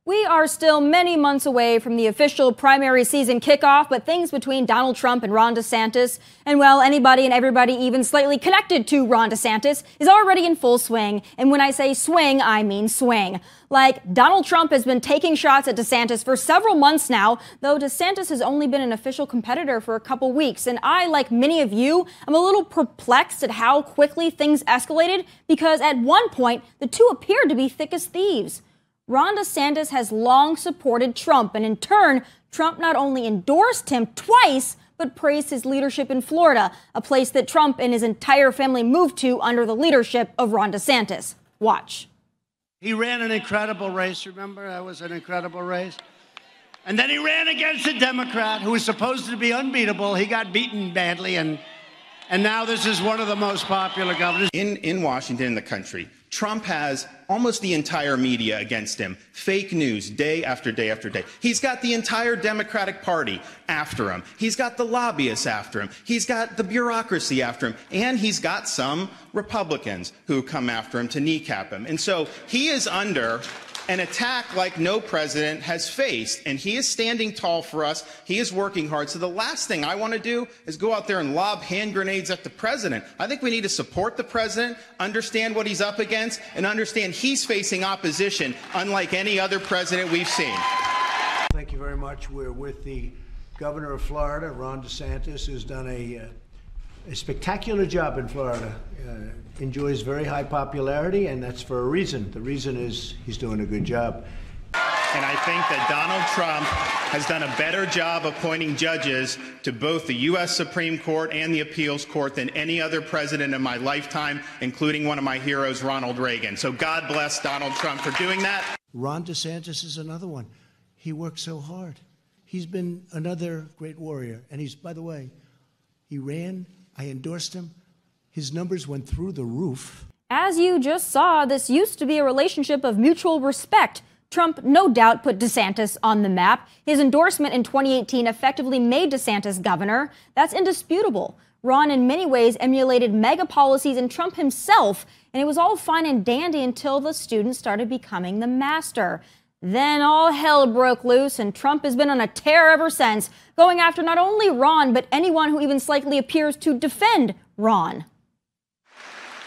We are still many months away from the official primary season kickoff, but things between Donald Trump and Ron DeSantis, and well, anybody and everybody even slightly connected to Ron DeSantis, is already in full swing. And when I say swing, I mean swing. Like, Donald Trump has been taking shots at DeSantis for several months now, though DeSantis has only been an official competitor for a couple weeks. And I, like many of you, am a little perplexed at how quickly things escalated, because at one point, the two appeared to be thick as thieves. Ron DeSantis has long supported Trump, and in turn, Trump not only endorsed him twice, but praised his leadership in Florida, a place that Trump and his entire family moved to under the leadership of Ron DeSantis. Watch. He ran an incredible race, remember? That was an incredible race. And then he ran against a Democrat who was supposed to be unbeatable. He got beaten badly, and now this is one of the most popular governors. In Washington, in the country, Trump has almost the entire media against him. Fake news day after day after day. He's got the entire Democratic Party after him. He's got the lobbyists after him. He's got the bureaucracy after him. And he's got some Republicans who come after him to kneecap him. And so he is under an attack like no president has faced, and he is standing tall for us. He is working hard. So the last thing I want to do is go out there and lob hand grenades at the president. I think we need to support the president, understand what he's up against, and understand he's facing opposition unlike any other president we've seen. Thank you very much. We're with the governor of Florida, Ron DeSantis, who's done a spectacular job in Florida. Enjoys very high popularity, and that's for a reason. The reason is he's doing a good job. And I think that Donald Trump has done a better job appointing judges to both the U.S. Supreme Court and the Appeals Court than any other president in my lifetime, including one of my heroes, Ronald Reagan. So God bless Donald Trump for doing that. Ron DeSantis is another one. He works so hard. He's been another great warrior. And he's, by the way, he ran, I endorsed him. His numbers went through the roof. As you just saw, this used to be a relationship of mutual respect. Trump no doubt put DeSantis on the map. His endorsement in 2018 effectively made DeSantis governor. That's indisputable. Ron in many ways emulated mega policies in Trump himself, and it was all fine and dandy until the student started becoming the master. Then all hell broke loose, and Trump has been on a tear ever since, going after not only Ron, but anyone who even slightly appears to defend Ron.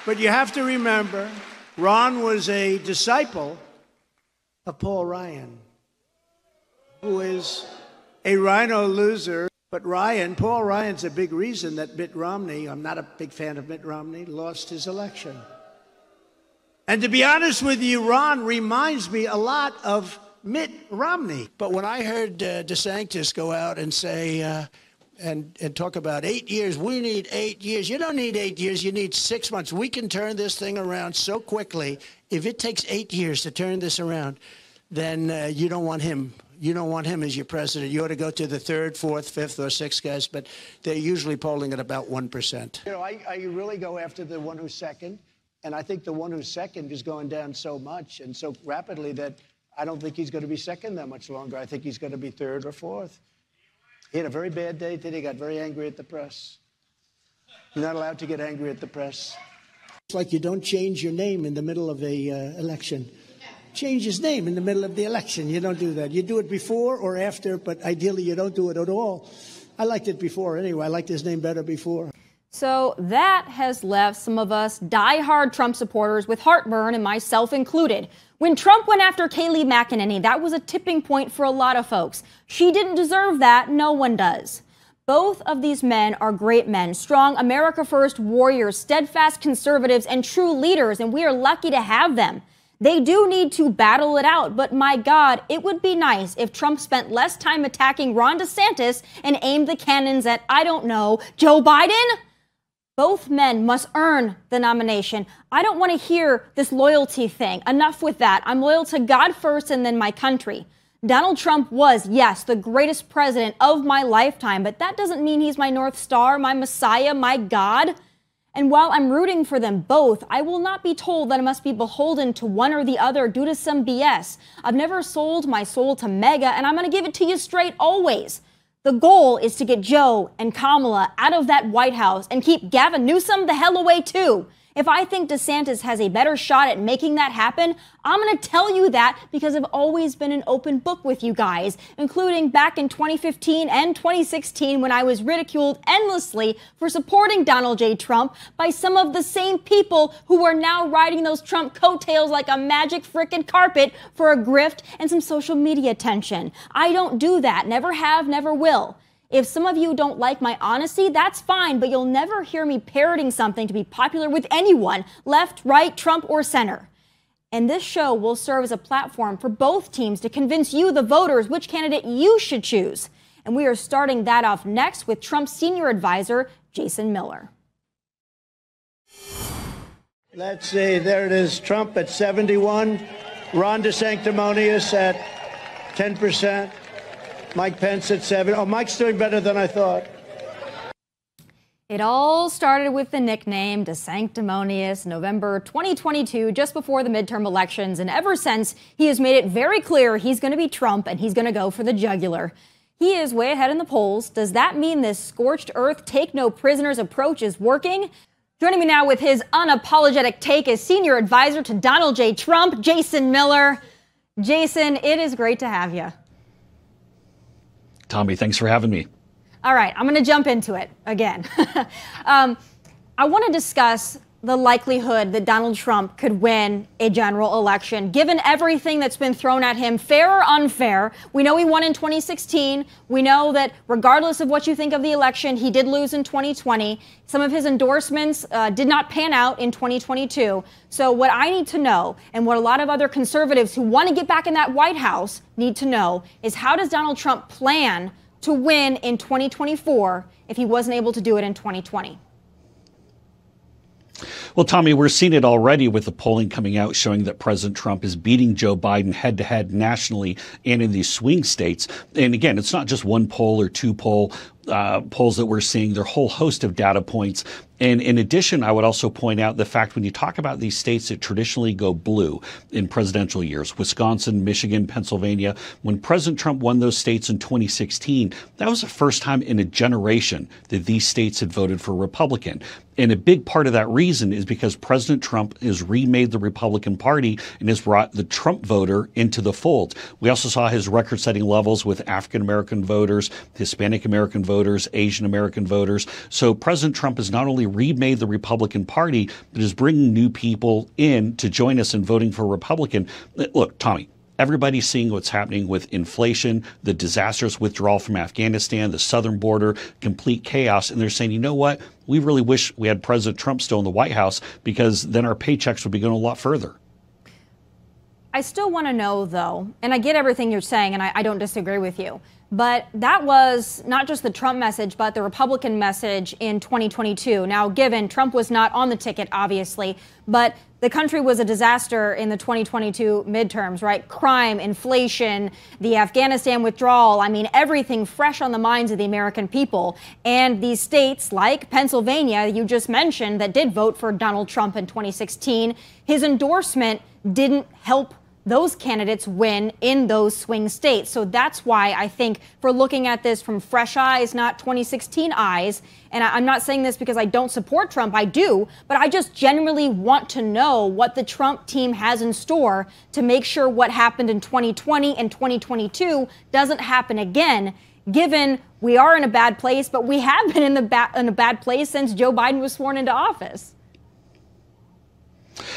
But you have to remember, Ron was a disciple of Paul Ryan, who is a rhino loser. But Paul Ryan's a big reason that Mitt Romney, I'm not a big fan of Mitt Romney, lost his election. And to be honest with you, Ron reminds me a lot of Mitt Romney. But when I heard DeSantis go out and say, and talk about 8 years, we need 8 years. You don't need 8 years, you need 6 months. We can turn this thing around so quickly. If it takes 8 years to turn this around, then you don't want him. You don't want him as your president. You ought to go to the third, fourth, fifth, or sixth guys, but they're usually polling at about 1%. You know, I really go after the one who's second, and I think the one who's second is going down so much and so rapidly that I don't think he's going to be second that much longer. I think he's going to be third or fourth. He had a very bad day today. He got very angry at the press. You're not allowed to get angry at the press. It's like you don't change your name in the middle of a election. Change his name in the middle of the election. You don't do that. You do it before or after, but ideally you don't do it at all. I liked it before anyway. I liked his name better before. So that has left some of us diehard Trump supporters with heartburn, and myself included. When Trump went after Kayleigh McEnany, that was a tipping point for a lot of folks. She didn't deserve that. No one does. Both of these men are great men, strong America First warriors, steadfast conservatives, and true leaders, and we are lucky to have them. They do need to battle it out, but my God, it would be nice if Trump spent less time attacking Ron DeSantis and aimed the cannons at, I don't know, Joe Biden? Both men must earn the nomination. I don't want to hear this loyalty thing. Enough with that. I'm loyal to God first and then my country. Donald Trump was, yes, the greatest president of my lifetime, but that doesn't mean he's my North Star, my Messiah, my God. And while I'm rooting for them both, I will not be told that I must be beholden to one or the other due to some BS. I've never sold my soul to MAGA, and I'm going to give it to you straight always. The goal is to get Joe and Kamala out of that White House and keep Gavin Newsom the hell away too. If I think DeSantis has a better shot at making that happen, I'm going to tell you that because I've always been an open book with you guys, including back in 2015 and 2016 when I was ridiculed endlessly for supporting Donald J. Trump by some of the same people who are now riding those Trump coattails like a magic frickin' carpet for a grift and some social media attention. I don't do that. Never have, never will. If some of you don't like my honesty, that's fine, but you'll never hear me parroting something to be popular with anyone, left, right, Trump, or center. And this show will serve as a platform for both teams to convince you, the voters, which candidate you should choose. And we are starting that off next with Trump's senior advisor, Jason Miller. Let's see, there it is, Trump at 71, Ron DeSanctimonious at 10%. Mike Pence at 7. Oh, Mike's doing better than I thought. It all started with the nickname DeSanctimonious, November 2022, just before the midterm elections. And ever since, he has made it very clear he's going to be Trump and he's going to go for the jugular. He is way ahead in the polls. Does that mean this scorched earth, take no prisoners approach is working? Joining me now with his unapologetic take is senior advisor to Donald J. Trump, Jason Miller. Jason, it is great to have you. Tomi, thanks for having me. All right, I'm going to jump into it again. I want to discuss the likelihood that Donald Trump could win a general election, given everything that's been thrown at him, fair or unfair. We know he won in 2016. We know that regardless of what you think of the election, he did lose in 2020. Some of his endorsements did not pan out in 2022. So what I need to know, and what a lot of other conservatives who want to get back in that White House need to know, is how does Donald Trump plan to win in 2024 if he wasn't able to do it in 2020? Well, Tomi, we're seeing it already with the polling coming out showing that President Trump is beating Joe Biden head-to-head nationally and in these swing states. And again, it's not just one poll or two polls that we're seeing. There are a whole host of data points. And in addition, I would also point out the fact when you talk about these states that traditionally go blue in presidential years, Wisconsin, Michigan, Pennsylvania, when President Trump won those states in 2016, that was the first time in a generation that these states had voted for Republican. And a big part of that reason is because President Trump has remade the Republican Party and has brought the Trump voter into the fold. We also saw his record-setting levels with African-American voters, Hispanic-American voters, Asian-American voters. So President Trump has not only remade the Republican Party, but is bringing new people in to join us in voting for Republican. Look, Tomi, everybody's seeing what's happening with inflation, the disastrous withdrawal from Afghanistan, the southern border, complete chaos. And they're saying, you know what? We really wish we had President Trump still in the White House because then our paychecks would be going a lot further. I still want to know, though, and I get everything you're saying, and I don't disagree with you, but that was not just the Trump message, but the Republican message in 2022. Now, given Trump was not on the ticket, obviously, but the country was a disaster in the 2022 midterms, right? Crime, inflation, the Afghanistan withdrawal. I mean, everything fresh on the minds of the American people. And these states like Pennsylvania, you just mentioned, that did vote for Donald Trump in 2016, his endorsement didn't help those candidates win in those swing states. So that's why I think we're looking at this from fresh eyes, not 2016 eyes. And I'm not saying this because I don't support Trump. I do. But I just genuinely want to know what the Trump team has in store to make sure what happened in 2020 and 2022 doesn't happen again, given we are in a bad place, but we have been in a bad place since Joe Biden was sworn into office.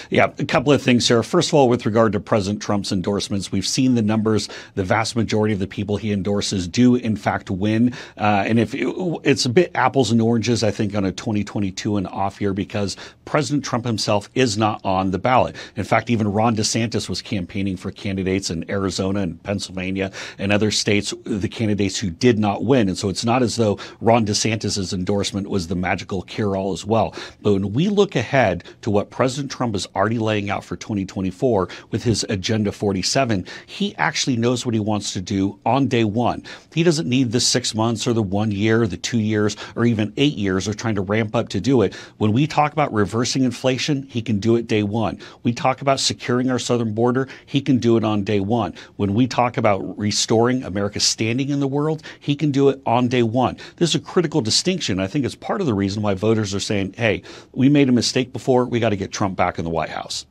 Yeah, a couple of things here. First of all, with regard to President Trump's endorsements, we've seen the numbers. The vast majority of the people he endorses do, in fact, win. And if it's a bit apples and oranges, I think, on a 2022 and off year because President Trump himself is not on the ballot. In fact, even Ron DeSantis was campaigning for candidates in Arizona and Pennsylvania and other states, the candidates who did not win. And so it's not as though Ron DeSantis' endorsement was the magical cure-all as well. But when we look ahead to what President Trump Trump is already laying out for 2024 with his Agenda 47, he actually knows what he wants to do on day one. He doesn't need the 6 months or the 1 year, the 2 years, or even 8 years of trying to ramp up to do it. When we talk about reversing inflation, he can do it day one. We talk about securing our southern border, he can do it on day one. When we talk about restoring America's standing in the world, he can do it on day one. This is a critical distinction. I think it's part of the reason why voters are saying, hey, we made a mistake before, we got to get Trump back in the White House.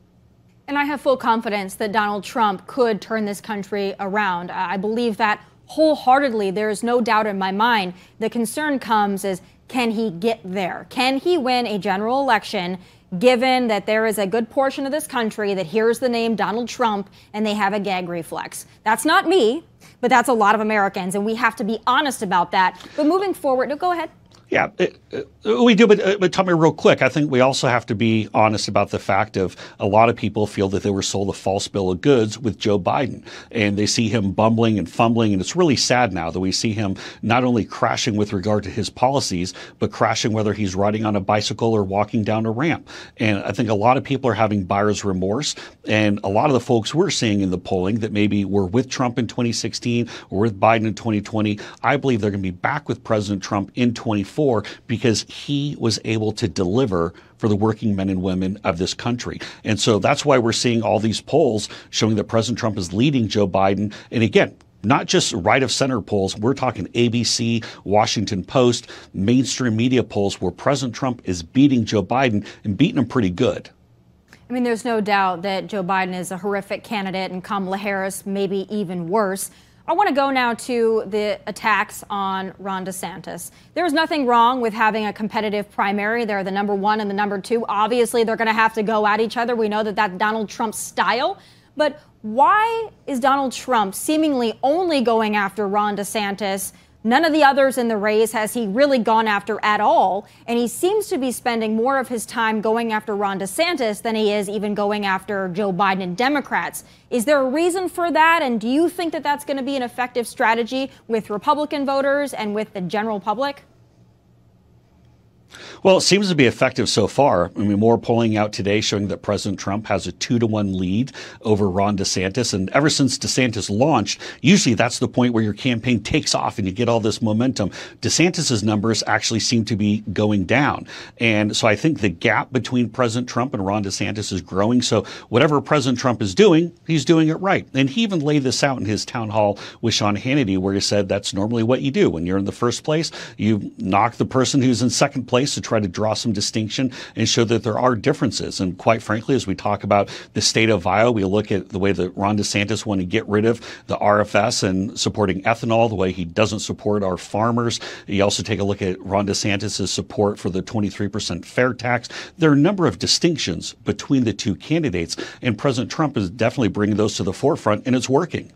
And I have full confidence that Donald Trump could turn this country around. I believe that wholeheartedly. There is no doubt in my mind. The concern comes is, can he get there? Can he win a general election, given that there is a good portion of this country that hears the name Donald Trump and they have a gag reflex? That's not me, but that's a lot of Americans, and we have to be honest about that. But moving forward, no, go ahead. Yeah, we do. But Tomi, real quick, I think we also have to be honest about the fact of a lot of people feel that they were sold a false bill of goods with Joe Biden, and they see him bumbling and fumbling. And it's really sad now that we see him not only crashing with regard to his policies, but crashing whether he's riding on a bicycle or walking down a ramp. And I think a lot of people are having buyer's remorse. And a lot of the folks we're seeing in the polling that maybe were with Trump in 2016 or with Biden in 2020, I believe they're going to be back with President Trump in 2024. Because he was able to deliver for the working men and women of this country. And so that's why we're seeing all these polls showing that President Trump is leading Joe Biden. And again, not just right of center polls. We're talking ABC, Washington Post, mainstream media polls where President Trump is beating Joe Biden and beating him pretty good. I mean, there's no doubt that Joe Biden is a horrific candidate and Kamala Harris maybe even worse. I want to go now to the attacks on Ron DeSantis. There's nothing wrong with having a competitive primary. They're the number one and the number two. Obviously, they're going to have to go at each other. We know that that's Donald Trump's style. But why is Donald Trump seemingly only going after Ron DeSantis? None of the others in the race has he really gone after at all. And he seems to be spending more of his time going after Ron DeSantis than he is even going after Joe Biden and Democrats. Is there a reason for that? And do you think that that's going to be an effective strategy with Republican voters and with the general public? Well, it seems to be effective so far. I mean, more polling out today showing that President Trump has a 2-to-1 lead over Ron DeSantis. And ever since DeSantis launched, usually that's the point where your campaign takes off and you get all this momentum. DeSantis's numbers actually seem to be going down. And so I think the gap between President Trump and Ron DeSantis is growing. So whatever President Trump is doing, he's doing it right. And he even laid this out in his town hall with Sean Hannity, where he said that's normally what you do. When you're in the first place, you knock the person who's in second place to try to draw some distinction and show that there are differences. And quite frankly, as we talk about the state of Iowa, we look at the way that Ron DeSantis wanted to get rid of the RFS and supporting ethanol, the way he doesn't support our farmers. You also take a look at Ron DeSantis' support for the 23% fair tax. There are a number of distinctions between the two candidates, and President Trump is definitely bringing those to the forefront, and it's working.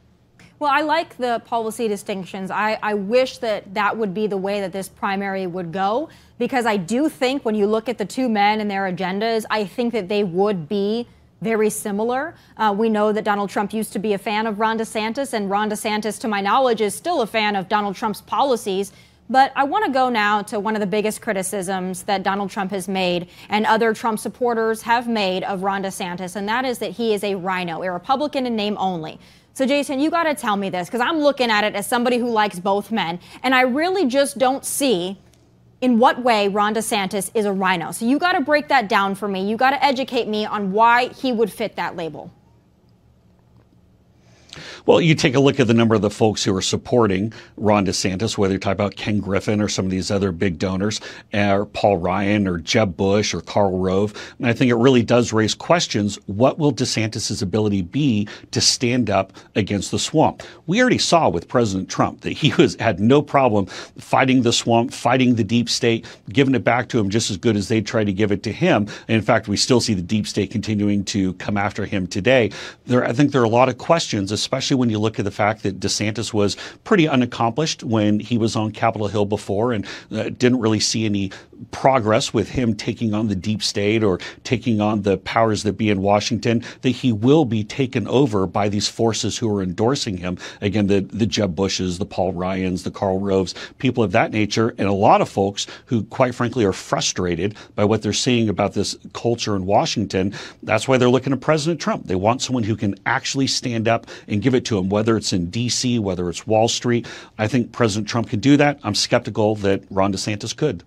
Well, I like the policy distinctions. I wish that that would be the way that this primary would go, because I do think when you look at the two men and their agendas, I think that they would be very similar. We know that Donald Trump used to be a fan of Ron DeSantis, and Ron DeSantis, to my knowledge, is still a fan of Donald Trump's policies. But I want to go now to one of the biggest criticisms that Donald Trump has made and other Trump supporters have made of Ron DeSantis, and that is that he is a rhino, a Republican in name only. So, Jason, you got to tell me this, because I'm looking at it as somebody who likes both men, and I really just don't see in what way Ron DeSantis is a rhino. So you got to break that down for me. You got to educate me on why he would fit that label. Well, you take a look at the number of the folks who are supporting Ron DeSantis, whether you talk about Ken Griffin or some of these other big donors, or Paul Ryan or Jeb Bush or Karl Rove. And I think it really does raise questions. What will DeSantis' ability be to stand up against the swamp? We already saw with President Trump that he had no problem fighting the swamp, fighting the deep state, giving it back to him just as good as they tried to give it to him. And in fact, we still see the deep state continuing to come after him today. I think there are a lot of questions, especially when you look at the fact that DeSantis was pretty unaccomplished when he was on Capitol Hill before and didn't really see any progress with him taking on the deep state or taking on the powers that be in Washington, that he will be taken over by these forces who are endorsing him. Again, the Jeb Bushes, the Paul Ryans, the Karl Roves, people of that nature, and a lot of folks who, quite frankly, are frustrated by what they're seeing about this culture in Washington. That's why they're looking at President Trump. They want someone who can actually stand up and give it to them, whether it's in D.C., whether it's Wall Street. I think President Trump can do that. I'm skeptical that Ron DeSantis could.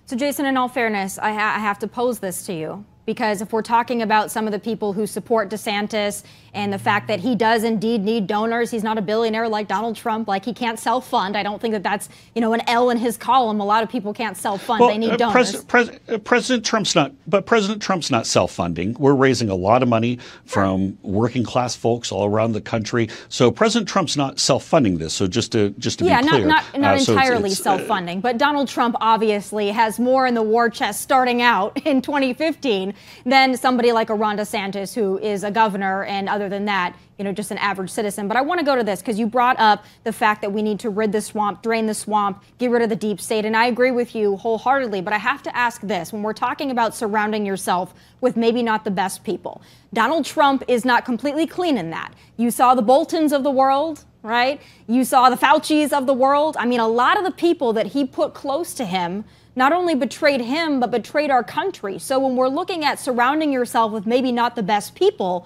So, Jason, in all fairness, I have to pose this to you, because if we're talking about some of the people who support DeSantis and the fact that he does indeed need donors, he's not a billionaire like Donald Trump, like he can't self-fund. I don't think that that's, an L in his column. A lot of people can't self-fund. They need donors. President Trump's not self-funding. We're raising a lot of money from working class folks all around the country. So President Trump's not self-funding this. So just to be clear. not entirely self-funding, but Donald Trump obviously has more in the war chest starting out in 2015 than somebody like a Ron DeSantis, who is a governor, and other than that, just an average citizen. But I want to go to this because you brought up the fact that we need to rid the swamp, drain the swamp, get rid of the deep state. And I agree with you wholeheartedly. But I have to ask this. When we're talking about surrounding yourself with maybe not the best people, Donald Trump is not completely clean in that. You saw the Boltons of the world, right? You saw the Faucis of the world. I mean, a lot of the people that he put close to him not only betrayed him, but betrayed our country. So when we're looking at surrounding yourself with maybe not the best people,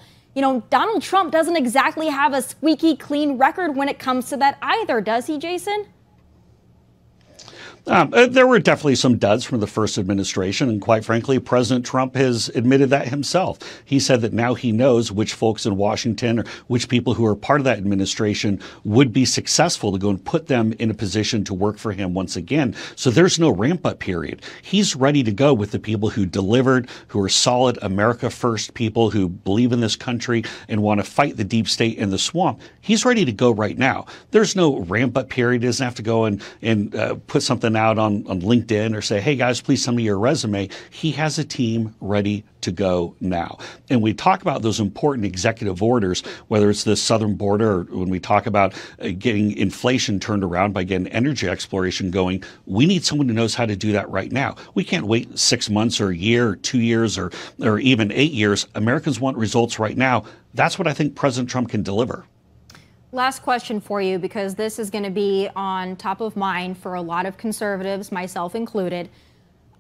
Donald Trump doesn't exactly have a squeaky clean record when it comes to that either, does he, Jason? There were definitely some duds from the first administration, and quite frankly, President Trump has admitted that himself. He said that now he knows which folks in Washington or which people who are part of that administration would be successful to go and put them in a position to work for him once again. So there's no ramp-up period. He's ready to go with the people who delivered, who are solid America First people who believe in this country and want to fight the deep state and the swamp. He's ready to go right now. There's no ramp-up period. He doesn't have to go and put something out on LinkedIn or say, hey guys, please send me your resume. He has a team ready to go now. And we talk about those important executive orders, whether it's the southern border or when we talk about getting inflation turned around by getting energy exploration going, we need someone who knows how to do that right now. We can't wait 6 months or a year or 2 years or even 8 years. Americans want results right now. That's what I think President Trump can deliver. Last question for you, because this is going to be on top of mind for a lot of conservatives, myself included.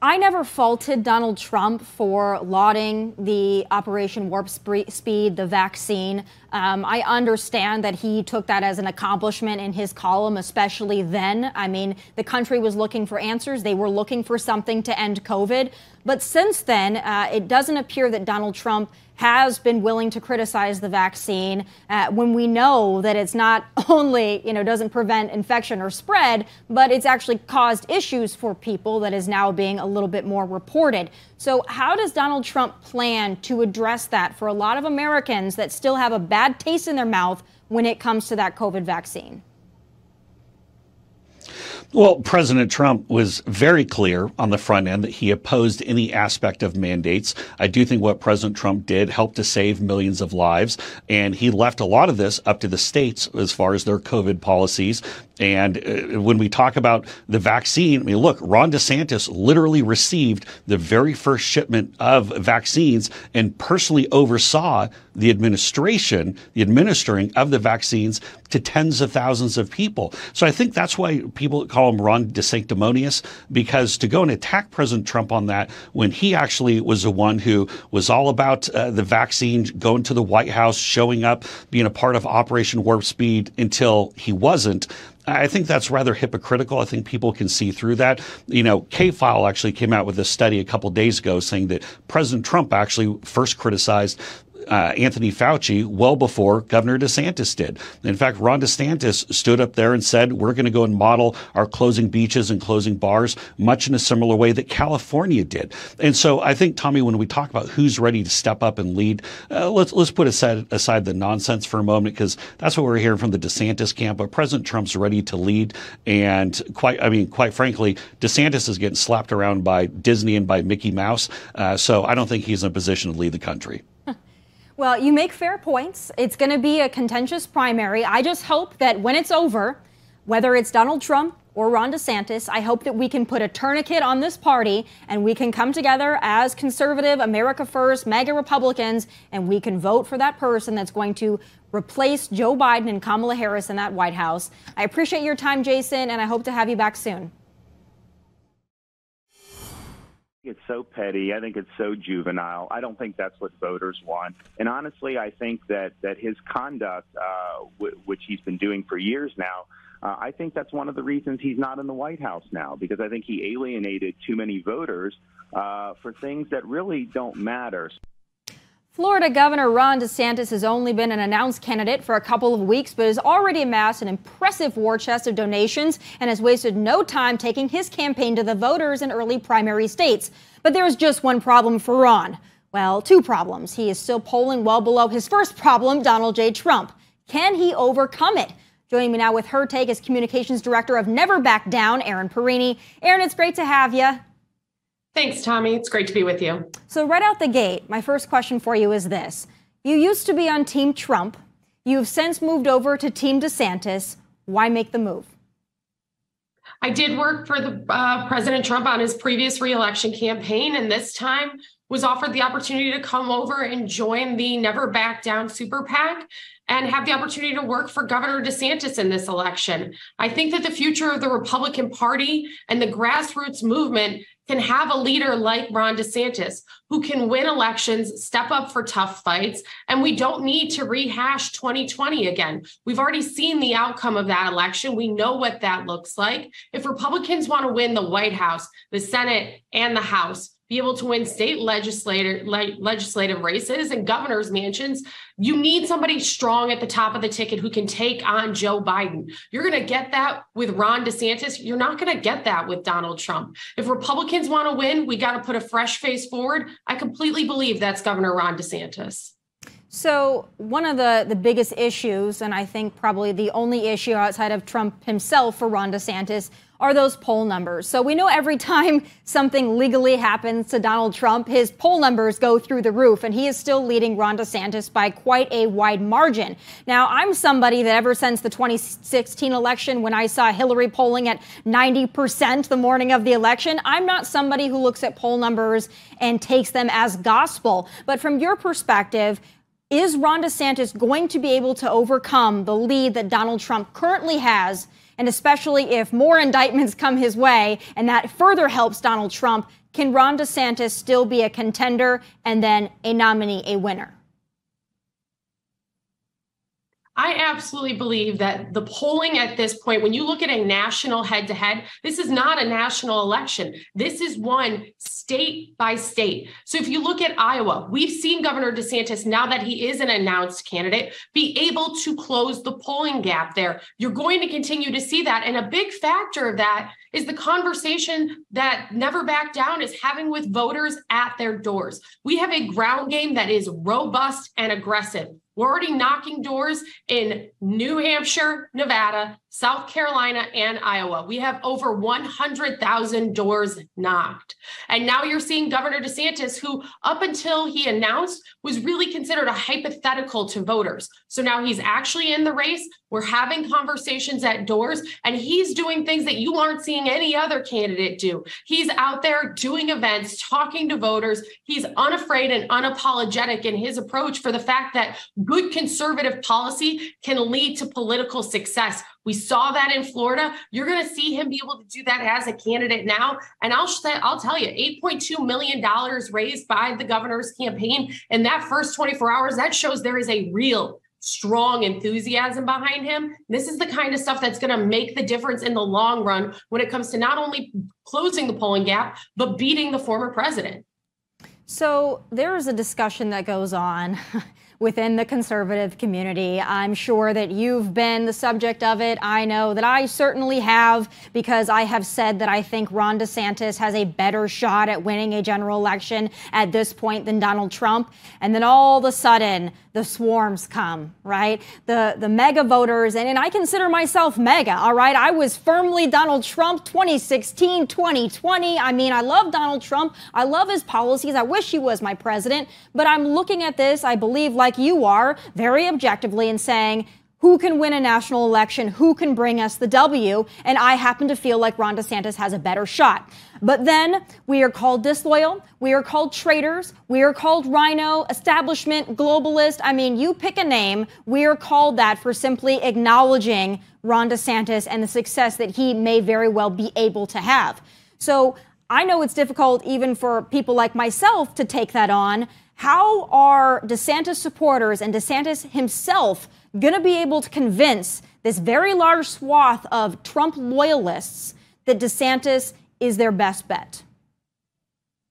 I never faulted Donald Trump for lauding the Operation Warp Speed, the vaccine. I understand that he took that as an accomplishment in his column, especially then. I mean, the country was looking for answers. They were looking for something to end COVID. But since then, it doesn't appear that Donald Trump has been willing to criticize the vaccine when we know that it's not only, doesn't prevent infection or spread, but it's actually caused issues for people that is now being a little bit more reported. So how does Donald Trump plan to address that for a lot of Americans that still have a bad taste in their mouth when it comes to that COVID vaccine? Well, President Trump was very clear on the front end that he opposed any aspect of mandates. I do think what President Trump did helped to save millions of lives, and he left a lot of this up to the states as far as their COVID policies. And when we talk about the vaccine, I mean, look, Ron DeSantis literally received the very first shipment of vaccines and personally oversaw the administration, the administering of the vaccines to tens of thousands of people. So I think that's why people call him Ron DeSanctimonious, because to go and attack President Trump on that when he actually was the one who was all about the vaccine, going to the White House, showing up, being a part of Operation Warp Speed until he wasn't, I think that's rather hypocritical. I think people can see through that. K-File actually came out with a study a couple days ago saying that President Trump actually first criticized Anthony Fauci well before Governor DeSantis did. In fact, Ron DeSantis stood up there and said, we're going to go and model our closing beaches and closing bars much in a similar way that California did. And so I think, Tommy, when we talk about who's ready to step up and lead, let's put aside the nonsense for a moment, because that's what we're hearing from the DeSantis camp. But President Trump's ready to lead. And quite frankly, DeSantis is getting slapped around by Disney and by Mickey Mouse. So I don't think he's in a position to lead the country. Well, you make fair points. It's going to be a contentious primary. I just hope that when it's over, whether it's Donald Trump or Ron DeSantis. I hope that we can put a tourniquet on this party and we can come together as conservative, America First, MAGA Republicans, and we can vote for that person that's going to replace Joe Biden and Kamala Harris in that White House. I appreciate your time, Jason, and I hope to have you back soon. It's so petty. I think it's so juvenile. I don't think that's what voters want. And honestly, I think that his conduct, which he's been doing for years now, I think that's one of the reasons he's not in the White House now, because I think he alienated too many voters for things that really don't matter. Florida Governor Ron DeSantis has only been an announced candidate for a couple of weeks, but has already amassed an impressive war chest of donations and has wasted no time taking his campaign to the voters in early primary states. But there's just one problem for Ron. Well, two problems. He is still polling well below his first problem, Donald J. Trump. Can he overcome it? Joining me now with her take is Communications Director of Never Back Down, Erin Perini. Erin, it's great to have you. Thanks, Tommy. It's great to be with you. So right out the gate, my first question for you is this. You used to be on Team Trump. You've since moved over to Team DeSantis. Why make the move? I did work for the President Trump on his previous reelection campaign, and this time was offered the opportunity to come over and join the Never Back Down Super PAC and have the opportunity to work for Governor DeSantis in this election. I think that the future of the Republican Party and the grassroots movement can have a leader like Ron DeSantis who can win elections, step up for tough fights, and we don't need to rehash 2020 again. We've already seen the outcome of that election. We know what that looks like. If Republicans want to win the White House, the Senate, and the House, be able to win state legislative races and governor's mansions, you need somebody strong at the top of the ticket who can take on Joe Biden. You're going to get that with Ron DeSantis. You're not going to get that with Donald Trump. If Republicans want to win, we got to put a fresh face forward. I completely believe that's Governor Ron DeSantis. So one of the biggest issues, and I think probably the only issue outside of Trump himself for Ron DeSantis, are those poll numbers. So we know every time something legally happens to Donald Trump, his poll numbers go through the roof, and he is still leading Ron DeSantis by quite a wide margin. Now, I'm somebody that ever since the 2016 election, when I saw Hillary polling at 90% the morning of the election, I'm not somebody who looks at poll numbers and takes them as gospel. But from your perspective, is Ron DeSantis going to be able to overcome the lead that Donald Trump currently has? And especially if more indictments come his way and that further helps Donald Trump, can Ron DeSantis still be a contender and then a nominee, a winner? I absolutely believe that the polling at this point, when you look at a national head-to-head, this is not a national election. This is one state by state. So if you look at Iowa, we've seen Governor DeSantis, now that he is an announced candidate, be able to close the polling gap there. You're going to continue to see that. And a big factor of that is the conversation that Never Back Down is having with voters at their doors. We have a ground game that is robust and aggressive. We're already knocking doors in New Hampshire, Nevada, South Carolina, and Iowa. We have over 100,000 doors knocked. And now you're seeing Governor DeSantis, who up until he announced was really considered a hypothetical to voters. So now he's actually in the race. We're having conversations at doors, and he's doing things that you aren't seeing any other candidate do. He's out there doing events, talking to voters. He's unafraid and unapologetic in his approach for the fact that good conservative policy can lead to political success. We saw that in Florida. You're going to see him be able to do that as a candidate now. And I'll tell you, $8.2 million raised by the governor's campaign in that first 24 hours, that shows there is a real strong enthusiasm behind him. This is the kind of stuff that's going to make the difference in the long run when it comes to not only closing the polling gap, but beating the former president. So there is a discussion that goes on within the conservative community. I'm sure that you've been the subject of it. I know that I certainly have, because I have said that I think Ron DeSantis has a better shot at winning a general election at this point than Donald Trump. And then all of a sudden, the swarms come, right? The mega voters, and I consider myself mega, all right? I was firmly Donald Trump 2016, 2020. I mean, I love Donald Trump. I love his policies. I wish he was my president. But I'm looking at this, I believe, like you are, very objectively, and saying, who can win a national election, who can bring us the W, and I happen to feel like Ron DeSantis has a better shot. But then we are called disloyal, we are called traitors, we are called rhino, establishment, globalist. I mean, you pick a name, we are called that for simply acknowledging Ron DeSantis and the success that he may very well be able to have. So I know it's difficult even for people like myself to take that on. How are DeSantis supporters and DeSantis himself going to be able to convince this very large swath of Trump loyalists that DeSantis is their best bet?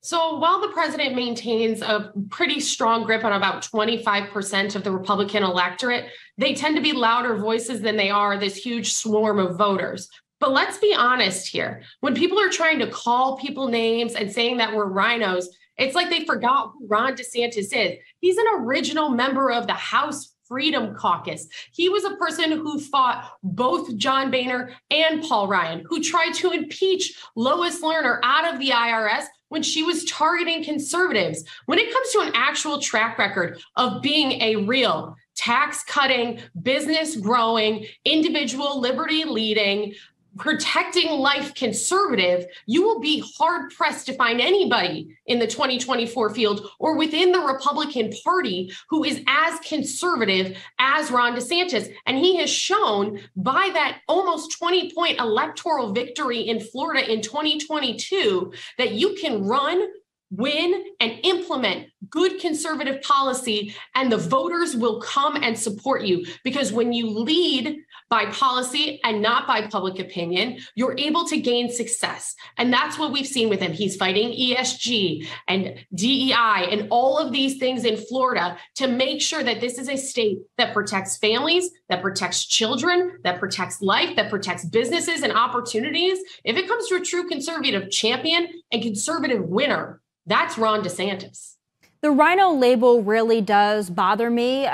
So while the president maintains a pretty strong grip on about 25% of the Republican electorate, they tend to be louder voices than they are this huge swarm of voters. But let's be honest here. When people are trying to call people names and saying that we're rhinos, it's like they forgot who Ron DeSantis is. He's an original member of the House Freedom Caucus. He was a person who fought both John Boehner and Paul Ryan, who tried to impeach Lois Lerner out of the IRS when she was targeting conservatives. When it comes to an actual track record of being a real tax-cutting, business-growing, individual liberty-leading, protecting life conservative, you will be hard-pressed to find anybody in the 2024 field or within the Republican Party who is as conservative as Ron DeSantis. And he has shown by that almost 20-point electoral victory in Florida in 2022 that you can run, win, and implement good conservative policy, and the voters will come and support you. Because when you lead by policy and not by public opinion, you're able to gain success. And that's what we've seen with him. He's fighting ESG and DEI and all of these things in Florida to make sure that this is a state that protects families, that protects children, that protects life, that protects businesses and opportunities. If it comes to a true conservative champion and conservative winner, that's Ron DeSantis. The rhino label really does bother me.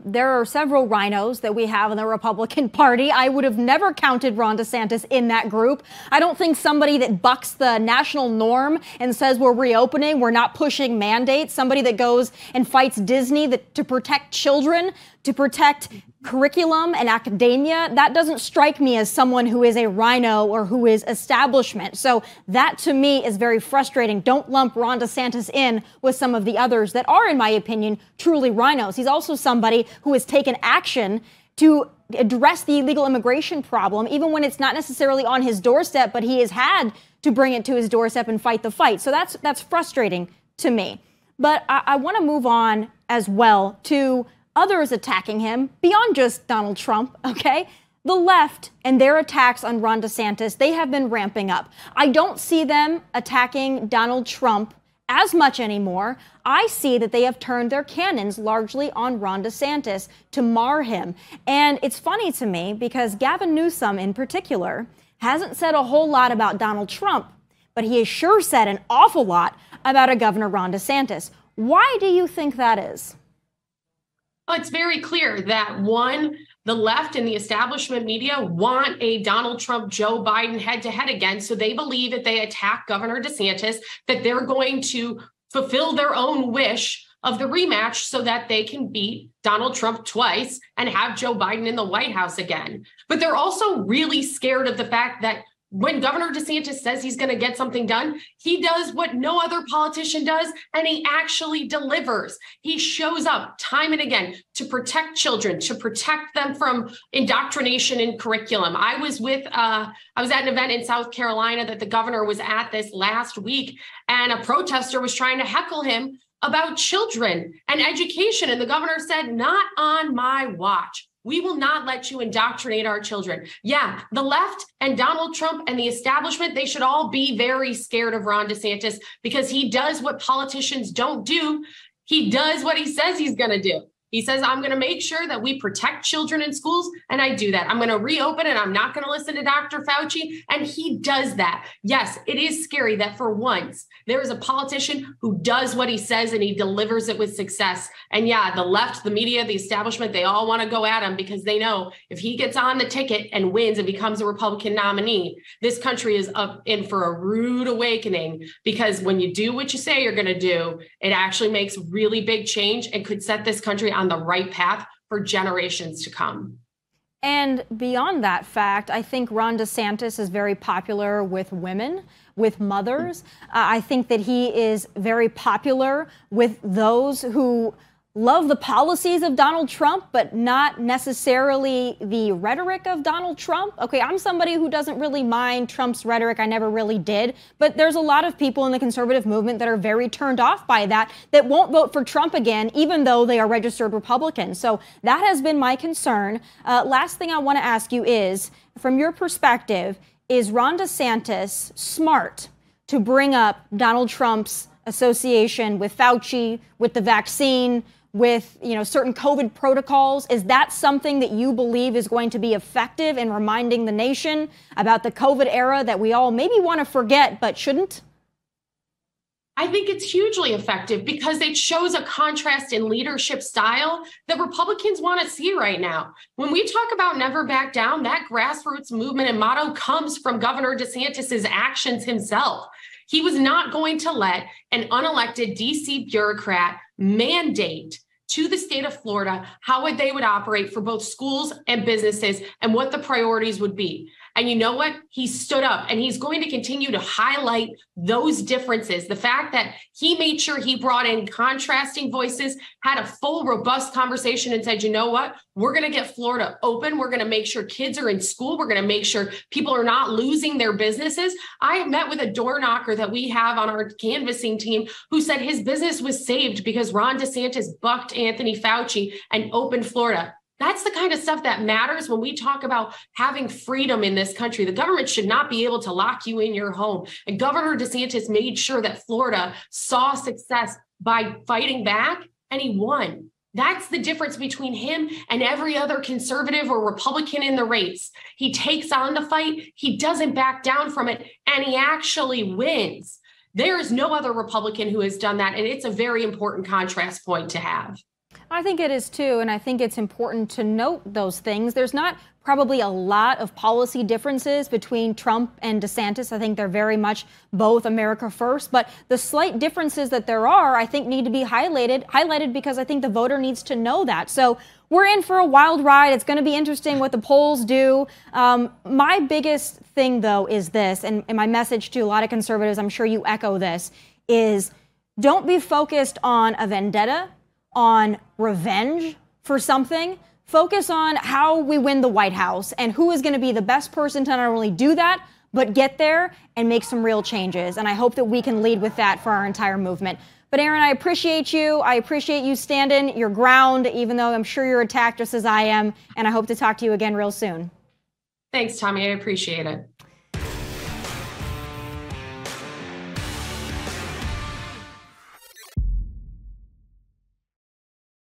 There are several rhinos that we have in the Republican Party. I would have never counted Ron DeSantis in that group. I don't think somebody that bucks the national norm and says we're reopening, we're not pushing mandates, somebody that goes and fights Disney to protect children, to protect curriculum and academia, that doesn't strike me as someone who is a rhino or who is establishment. So that to me is very frustrating. Don't lump Ron DeSantis in with some of the others that are, in my opinion, truly rhinos. He's also somebody who has taken action to address the illegal immigration problem, even when it's not necessarily on his doorstep, but he has had to bring it to his doorstep and fight the fight. So that's frustrating to me. But I want to move on as well to others attacking him beyond just Donald Trump, okay? The left and their attacks on Ron DeSantis, they have been ramping up. I don't see them attacking Donald Trump as much anymore. I see that they have turned their cannons largely on Ron DeSantis to mar him. And it's funny to me because Gavin Newsom in particular hasn't said a whole lot about Donald Trump, but he has sure said an awful lot about a Governor Ron DeSantis. Why do you think that is? Well, it's very clear that one, the left and the establishment media want a Donald Trump, Joe Biden head-to-head again. So they believe if they attack Governor DeSantis, that they're going to fulfill their own wish of the rematch so that they can beat Donald Trump twice and have Joe Biden in the White House again. But they're also really scared of the fact that when Governor DeSantis says he's going to get something done, he does what no other politician does, and he actually delivers. He shows up time and again to protect children, to protect them from indoctrination in curriculum. I was at an event in South Carolina that the governor was at this last week, and a protester was trying to heckle him about children and education. And the governor said, "Not on my watch. We will not let you indoctrinate our children." Yeah, the left and Donald Trump and the establishment, they should all be very scared of Ron DeSantis because he does what politicians don't do. He does what he says he's going to do. He says, I'm going to make sure that we protect children in schools, and I do that. I'm going to reopen, and I'm not going to listen to Dr. Fauci, and he does that. Yes, it is scary that for once there is a politician who does what he says, and he delivers it with success. And yeah, the left, the media, the establishment, they all want to go at him because they know if he gets on the ticket and wins and becomes a Republican nominee, this country is up in for a rude awakening, because when you do what you say you're going to do, it actually makes really big change and could set this country on the right path for generations to come. And beyond that fact, I think Ron DeSantis is very popular with women, with mothers. I think that he is very popular with those who love the policies of Donald Trump, but not necessarily the rhetoric of Donald Trump. Okay, I'm somebody who doesn't really mind Trump's rhetoric. I never really did. But there's a lot of people in the conservative movement that are very turned off by that won't vote for Trump again, even though they are registered Republicans. So that has been my concern. Last thing I want to ask you is, from your perspective, is Ron DeSantis smart to bring up Donald Trump's association with Fauci, with the vaccine, with certain COVID protocols? Is that something that you believe is going to be effective in reminding the nation about the COVID era that we all maybe want to forget but shouldn't? I think it's hugely effective because it shows a contrast in leadership style that Republicans want to see right now. When we talk about never back down, that grassroots movement and motto comes from Governor DeSantis's actions himself. He was not going to let an unelected DC bureaucrat mandate to the state of Florida how they would operate for both schools and businesses and what the priorities would be. And you know what? He stood up, and he's going to continue to highlight those differences. The fact that he made sure he brought in contrasting voices, had a full, robust conversation and said, you know what? We're going to get Florida open. We're going to make sure kids are in school. We're going to make sure people are not losing their businesses. I met with a door knocker that we have on our canvassing team who said his business was saved because Ron DeSantis bucked Anthony Fauci and opened Florida. That's the kind of stuff that matters when we talk about having freedom in this country. The government should not be able to lock you in your home. And Governor DeSantis made sure that Florida saw success by fighting back, and he won. That's the difference between him and every other conservative or Republican in the race. He takes on the fight, he doesn't back down from it, and he actually wins. There is no other Republican who has done that, and it's a very important contrast point to have. I think it is too, and I think it's important to note those things. There's not probably a lot of policy differences between Trump and DeSantis. I think they're very much both America first, but the slight differences that there are, I think, need to be highlighted because I think the voter needs to know that. So we're in for a wild ride. It's going to be interesting what the polls do. My biggest thing, though, is this, and my message to a lot of conservatives, I'm sure you echo this, is don't be focused on a vendetta, on revenge for something. Focus on how we win the White House and who is going to be the best person to not only do that, but get there and make some real changes. And I hope that we can lead with that for our entire movement. But Aaron, I appreciate you. I appreciate you standing your ground, even though I'm sure you're attacked just as I am. And I hope to talk to you again real soon. Thanks, Tommy. I appreciate it.